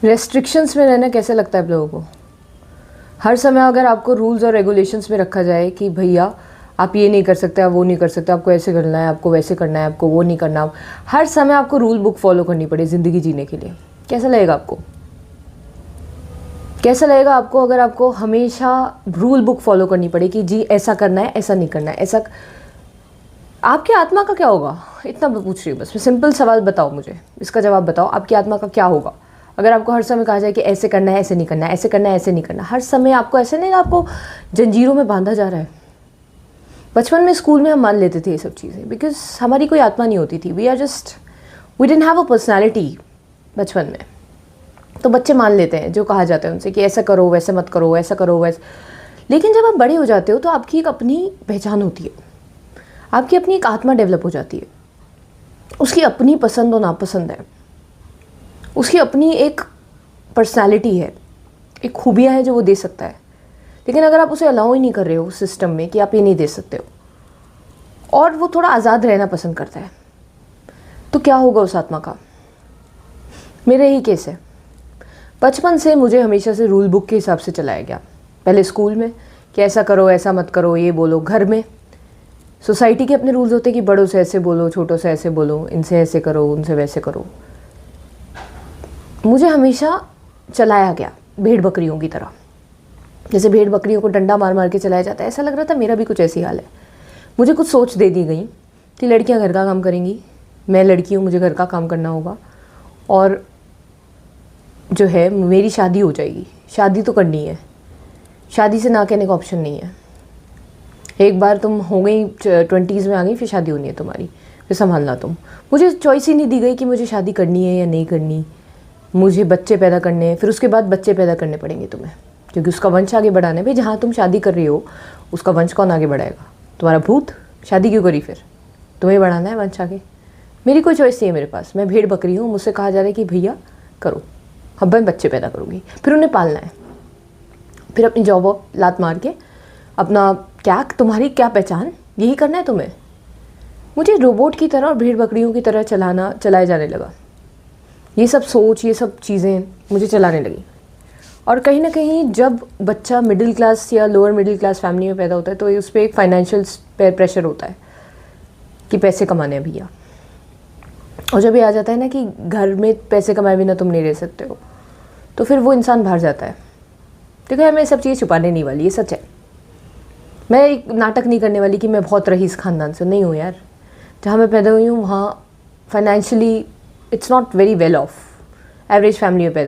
Restrictions में रहना कैसे लगता है आप लोगों को? हर समय अगर आपको रूल्स और रेगुलेशंस में रखा जाए कि भैया आप ये नहीं कर सकते, आप वो नहीं कर सकते, आपको ऐसे करना है, आपको वैसे करना है, आपको वो नहीं करना, हर समय आपको रूल बुक फॉलो करनी पड़े ज़िंदगी जीने के लिए, कैसा लगेगा आपको? कैसा लगेगा आपको अगर आपको हमेशा रूल बुक फॉलो करनी पड़े कि जी ऐसा करना है, ऐसा नहीं करना है, ऐसा? आपकी आत्मा का क्या होगा? इतना मैं पूछ रही हूँ बस। मैं सिंपल सवाल बताओ, मुझे इसका जवाब बताओ। आपकी आत्मा का क्या होगा अगर आपको हर समय कहा जाए कि ऐसे करना है, ऐसे नहीं करना है, ऐसे करना है, ऐसे नहीं करना? हर समय आपको ऐसे नहीं, आपको जंजीरों में बांधा जा रहा है। बचपन में स्कूल में हम मान लेते थे ये सब चीज़ें, बिकॉज हमारी कोई आत्मा नहीं होती थी। We didn't have a personality बचपन में। तो बच्चे मान लेते हैं जो कहा जाता है उनसे कि ऐसा करो, वैसे मत करो, ऐसा करो, वैसे। लेकिन जब आप बड़े हो जाते हो तो आपकी एक अपनी पहचान होती है, आपकी अपनी एक आत्मा डेवलप हो जाती है। उसकी अपनी पसंद और नापसंद है, उसकी अपनी एक पर्सनालिटी है, एक खूबियाँ हैं जो वो दे सकता है। लेकिन अगर आप उसे अलाउ ही नहीं कर रहे हो उस सिस्टम में कि आप ये नहीं दे सकते हो, और वो थोड़ा आज़ाद रहना पसंद करता है, तो क्या होगा उस आत्मा का? मेरा यही केस है। बचपन से मुझे हमेशा से रूल बुक के हिसाब से चलाया गया। पहले स्कूल में कि ऐसा करो, ऐसा मत करो, ये बोलो। घर में सोसाइटी के अपने रूल्स होते कि बड़ों से ऐसे बोलो, छोटों से ऐसे बोलो, इनसे ऐसे करो, उनसे वैसे करो। मुझे हमेशा चलाया गया भेड़ बकरियों की तरह। जैसे भेड़ बकरियों को डंडा मार मार के चलाया जाता है, ऐसा लग रहा था मेरा भी कुछ ऐसी हाल है। मुझे कुछ सोच दे दी गई कि लड़कियां घर का काम करेंगी, मैं लड़की हूँ, मुझे घर का काम करना होगा, और जो है मेरी शादी हो जाएगी। शादी तो करनी है, शादी से ना कहने का ऑप्शन नहीं है। एक बार तुम हो गई 20s में आ गई, फिर शादी होनी है तुम्हारी, फिर संभालना तुम। मुझे चॉइस ही नहीं दी गई कि मुझे शादी करनी है या नहीं करनी। मुझे बच्चे पैदा करने हैं, फिर उसके बाद बच्चे पैदा करने पड़ेंगे तुम्हें, क्योंकि उसका वंश आगे बढ़ाना है। भाई जहाँ तुम शादी कर रही हो उसका वंश कौन आगे बढ़ाएगा? तुम्हारा भूत। शादी क्यों करी फिर? तुम्हें बढ़ाना है वंश आगे। मेरी कोई चॉइस नहीं है मेरे पास। मैं भेड़ बकरी हूँ, मुझसे कहा जा रहा है कि भैया करो। अब मैं बच्चे पैदा करूँगी, फिर उन्हें पालना है, फिर अपनी जॉब लात मार के अपना क्या, तुम्हारी क्या पहचान, यही करना है तुम्हें। मुझे रोबोट की तरह और भेड़ बकरियों की तरह चलाया जाने लगा। ये सब सोच, ये सब चीज़ें मुझे चलाने लगी। और कहीं ना कहीं जब बच्चा मिडिल क्लास या लोअर मिडिल क्लास फैमिली में पैदा होता है तो उस पर एक फाइनेंशियल प्रेशर होता है कि पैसे कमाने हैं भैया। और जब ये आ जाता है ना कि घर में पैसे कमाए बिना तुम नहीं रह सकते हो, तो फिर वो इंसान बाहर जाता है। देखो यार, मैं सब चीज़ें छुपाने नहीं वाली, ये सच है। मैं एक नाटक नहीं करने वाली कि मैं बहुत रईस ख़ानदान से नहीं हूँ यार। जहाँ मैं पैदा हुई हूँ वहाँ financially it's not very well of, average family में पैदा